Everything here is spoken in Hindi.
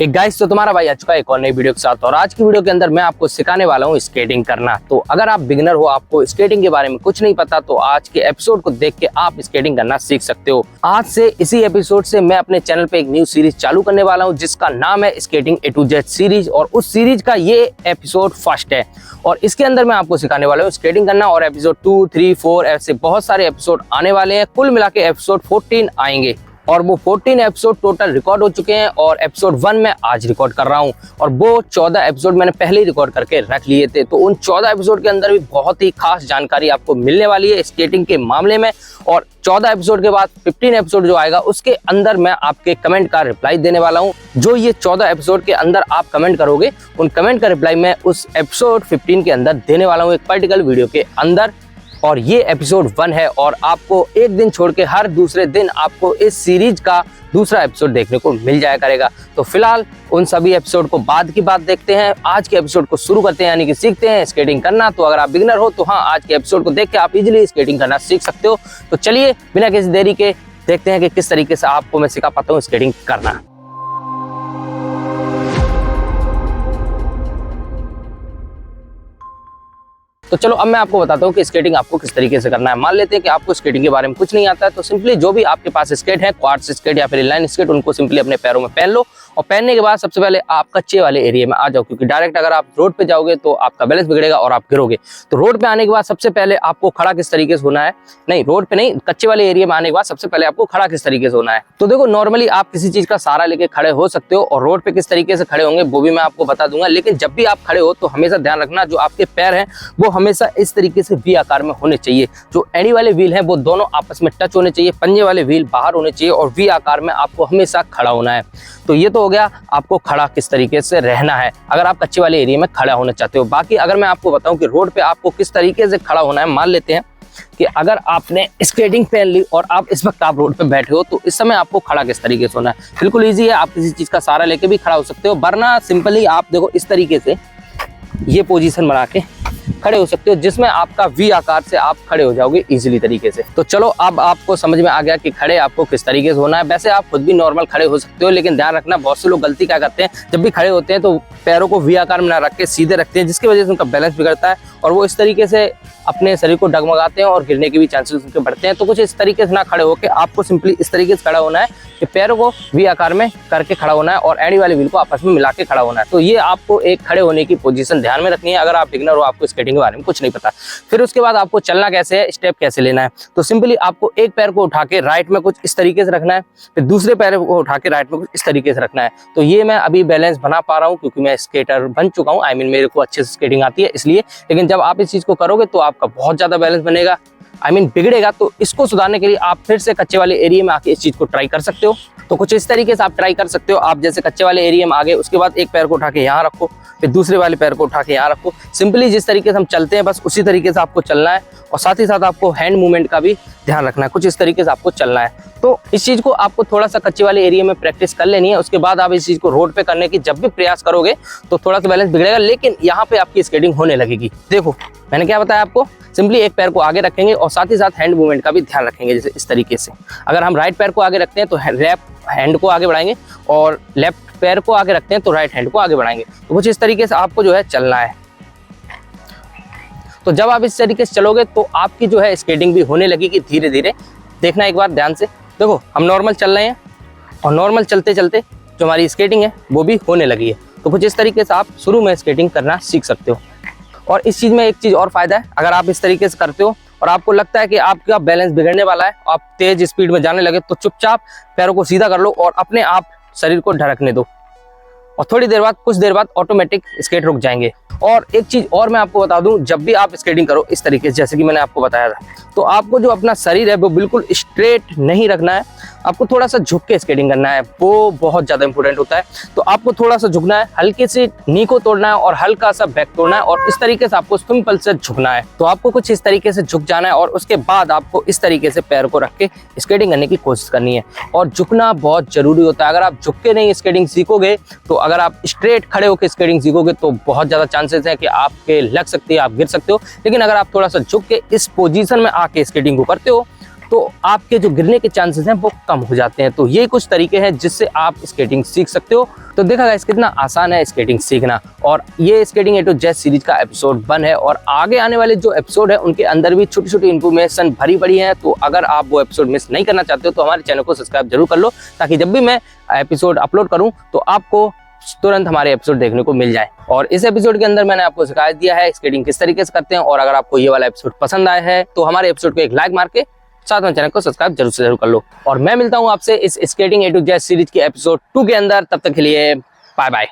एक गाइस, तो तुम्हारा भाई आ चुका है एक और नई वीडियो के साथ। और आज की वीडियो के अंदर मैं आपको सिखाने वाला हूँ स्केटिंग करना। तो अगर आप बिगिनर हो, आपको स्केटिंग के बारे में कुछ नहीं पता, तो आज के एपिसोड को देख के आप स्केटिंग करना सीख सकते हो। आज से इसी एपिसोड से मैं अपने चैनल पे एक न्यू सीरीज चालू करने वाला हूँ जिसका नाम है skating A to Z series. और उस सीरीज का ये एपिसोड फर्स्ट है और इसके अंदर मैं आपको सिखाने वाला हूँ स्केटिंग करना। और एपिसोड 2, 3, 4 ऐसे बहुत सारे एपिसोड आने वाले हैं। कुल मिला के एपिसोड 14 आएंगे और वो 14 एपिसोड टोटल रिकॉर्ड हो चुके हैं और एपिसोड 1 मैं आज रिकॉर्ड कर रहा हूं। और वो 14 एपिसोड मैंने पहले ही रिकॉर्ड करके रख लिए थे। तो उन 14 एपिसोड के अंदर भी बहुत ही खास जानकारी आपको मिलने वाली है स्केटिंग के मामले में। और 14 एपिसोड के बाद 15 एपिसोड जो आएगा उसके अंदर मैं आपके कमेंट का रिप्लाई देने वाला हूं। जो ये 14 एपिसोड के अंदर आप कमेंट करोगे उन कमेंट का रिप्लाई मैं उस एपिसोड 15 के अंदर देने वाला हूं, एक पर्टिकुलर वीडियो के अंदर। और ये एपिसोड 1 है और आपको एक दिन छोड़ के हर दूसरे दिन आपको इस सीरीज का दूसरा एपिसोड देखने को मिल जाया करेगा। तो फिलहाल उन सभी एपिसोड को बाद की बात देखते हैं। आज के एपिसोड को शुरू करते हैं, यानी कि सीखते हैं स्केटिंग करना। तो अगर आप बिगिनर हो तो हाँ, आज के एपिसोड को देख के आप इजीली स्केटिंग करना सीख सकते हो। तो चलिए बिना किसी देरी के देखते हैं कि किस तरीके से आपको मैं सिखा पाता हूँ स्केटिंग करना। तो चलो अब मैं आपको बताता हूँ कि स्केटिंग आपको किस तरीके से करना है। मान लेते हैं कि आपको स्केटिंग के बारे में कुछ नहीं आता है, तो सिंपली जो भी आपके पास स्केट है, क्वाड्स स्केट या फिर इनलाइन स्केट, उनको सिंपली अपने पैरों में पहन लो। और पहनने के बाद सबसे पहले आप कच्चे वाले एरिया में आ जाओ, क्योंकि डायरेक्ट अगर आप रोड पे जाओगे तो आपका बैलेंस बिगड़ेगा और आप गिरोगे। तो रोड पे आने के बाद सबसे पहले आपको खड़ा किस तरीके से होना है, नहीं रोड पे नहीं, कच्चे वाले एरिया में आने के बाद सबसे पहले आपको खड़ा किस तरीके से होना है। तो देखो, नॉर्मली आप किसी चीज का सहारा लेके खड़े हो सकते हो और रोड पे किस तरीके से खड़े होंगे वो भी मैं आपको बता दूंगा। लेकिन जब भी आप खड़े हो तो हमेशा ध्यान रखना, जो आपके पैर हैं वो हमेशा इस तरीके से वी आकार में होने चाहिए। जो एड़ी वाले व्हील हैं वो दोनों आपस में टच होने चाहिए, पंजे वाले व्हील बाहर होने चाहिए और वी आकार में आपको हमेशा खड़ा होना है। तो ये तो हो गया आपको खड़ा किस तरीके से रहना है अगर आप कच्चे वाले एरिया में खड़ा होना चाहते हो। बाकी अगर मैं आपको बताऊं कि रोड पे आपको किस तरीके से खड़ा होना है, मान लेते हैं कि अगर आपने स्केटिंग पहन ली और आप इस वक्त आप रोड पे बैठे हो, तो इस समय आपको खड़ा किस तरीके से होना है। बिल्कुल ईजी है, आप किसी चीज का सहारा लेके भी खड़ा हो सकते हो, वरना सिंपली आप देखो इस तरीके से ये पोजीशन बना के खड़े हो सकते हो, जिसमें आपका वी आकार से आप खड़े हो जाओगे इजीली तरीके से। तो चलो अब आपको समझ में आ गया कि खड़े आपको किस तरीके से होना है। वैसे आप खुद भी नॉर्मल खड़े हो सकते हो, लेकिन ध्यान रखना बहुत से लोग गलती क्या करते हैं, जब भी खड़े होते हैं तो पैरों को वी आकार में ना रख के सीधे रखते हैं, जिसकी वजह से उनका बैलेंस बिगड़ता है और वो इस तरीके से अपने शरीर को डगमगाते हैं और गिरने के भी चांसेस उनके बढ़ते हैं। तो कुछ इस तरीके से ना खड़े होकर आपको सिंपली इस तरीके से खड़ा होना है कि पैरों को वी आकार में करके खड़ा होना है और एड़ी वाले व्हील को आपस में मिला के खड़ा होना है। तो ये आपको एक खड़े होने की पोजीशन ध्यान में रखनी है अगर आप बिगिनर हो, आपको स्केटिंग के बारे में कुछ नहीं पता। फिर उसके बाद आपको चलना कैसे है, स्टेप कैसे लेना है। तो सिंपली आपको एक पैर को उठा के राइट में कुछ इस तरीके से रखना है, फिर दूसरे पैर को उठा के राइट में कुछ इस तरीके से रखना है। तो ये मैं अभी बैलेंस बना पा रहा हूँ क्योंकि मैं स्केटर बन चुका हूँ, मेरे को अच्छे से स्केटिंग आती है इसलिए। लेकिन जब आप इस चीज को करोगे तो आपका बहुत ज्यादा बैलेंस बनेगा, बिगड़ेगा। तो इसको सुधारने के लिए आप फिर से कच्चे वाले एरिया में आके इस चीज को ट्राई कर सकते हो। तो कुछ इस तरीके से आप ट्राई कर सकते हो। आप जैसे कच्चे वाले एरिया में आ गए, उसके बाद एक पैर को उठा के यहाँ रखो, फिर दूसरे वाले पैर को उठा के यहाँ रखो। सिंपली जिस तरीके से हम चलते हैं बस उसी तरीके से आपको चलना है और साथ ही साथ आपको हैंड मूवमेंट का भी ध्यान रखना है। कुछ इस तरीके से आपको चलना है। तो इस चीज को आपको थोड़ा सा कच्चे वाले एरिया में प्रैक्टिस कर लेनी है। उसके बाद आप इस चीज को रोड पे करने की जब भी प्रयास करोगे तो थोड़ा सा बैलेंस बिगड़ेगा, लेकिन यहाँ पे आपकी स्केटिंग होने लगेगी। देखो मैंने क्या बताया आपको, सिंपली एक पैर को आगे रखेंगे और साथ ही साथ हैंड मूवमेंट का भी ध्यान रखेंगे। जैसे इस तरीके से अगर हम राइट पैर को आगे रखते हैं तो लेफ्ट हैंड को आगे बढ़ाएंगे और लेफ्ट पैर को आगे रखते हैं तो राइट हैंड को आगे बढ़ाएंगे। तो कुछ इस तरीके से आपको जो है चलना है। तो जब आप इस तरीके से चलोगे तो आपकी जो है स्केटिंग भी होने लगेगी धीरे धीरे। देखना एक बार ध्यान से, देखो हम नॉर्मल चल रहे हैं और नॉर्मल चलते चलते जो हमारी स्केटिंग है वो भी होने लगी है। तो कुछ इस तरीके से आप शुरू में स्केटिंग करना सीख सकते हो। और इस चीज में एक चीज और फायदा है, अगर आप इस तरीके से करते हो और आपको लगता है कि आपका बैलेंस बिगड़ने वाला है, आप तेज स्पीड में जाने लगे, तो चुपचाप पैरों को सीधा कर लो और अपने आप शरीर को ढरकने दो और थोड़ी देर बाद, कुछ देर बाद ऑटोमेटिक स्केट रुक जाएंगे। और एक चीज और मैं आपको बता दूं, जब भी आप स्केटिंग करो इस तरीके से जैसे कि मैंने आपको बताया था, तो आपको जो अपना शरीर है वो बिल्कुल स्ट्रेट नहीं रखना है, आपको थोड़ा सा झुक के स्केटिंग करना है। वो बहुत ज्यादा इंपॉर्टेंट होता है। तो आपको थोड़ा सा झुकना है, हल्के से नी को तोड़ना है और हल्का सा बैक तोड़ना है और इस तरीके से आपको सिंपल से झुकना है। तो आपको कुछ इस तरीके से झुक जाना है और उसके बाद आपको इस तरीके से पैर को रख के स्केटिंग करने की कोशिश करनी है। और झुकना बहुत जरूरी होता है। अगर आप झुक के नहीं स्केटिंग सीखोगे, तो अगर आप स्ट्रेट खड़े होकर स्केटिंग सीखोगे तो बहुत ज्यादा चांसेस है कि आपके लग सकती है, आप गिर सकते हो। लेकिन अगर आप थोड़ा सा झुक के इस पोजीशन में आके स्केटिंग को करते हो तो आपके जो गिरने के चांसेस हैं वो कम हो जाते हैं। तो ये कुछ तरीके हैं जिससे आप स्केटिंग सीख सकते हो। तो देखा गाइस कितना आसान है स्केटिंग सीखना। और ये skating A to Z series का एपिसोड 1 है और आगे आने वाले जो एपिसोड है उनके अंदर भी छोटी छोटी इन्फॉर्मेशन भरी पड़ी है। तो अगर आप वो एपिसोड मिस नहीं करना चाहते हो तो हमारे चैनल को सब्सक्राइब जरूर कर लो, ताकि जब भी मैं एपिसोड अपलोड करूँ तो आपको तुरंत हमारे एपिसोड देखने को मिल जाए। और इस एपिसोड के अंदर मैंने आपको सिखा दिया है स्केटिंग किस तरीके से करते हैं। और अगर आपको ये वाला एपिसोड पसंद आया है तो हमारे एपिसोड को एक लाइक मार के साथ में चैनल को सब्सक्राइब जरूर से जरूर कर लो। और मैं मिलता हूं आपसे इस skating A to Z series के एपिसोड 2 के अंदर। तब तक के लिए बाय बाय।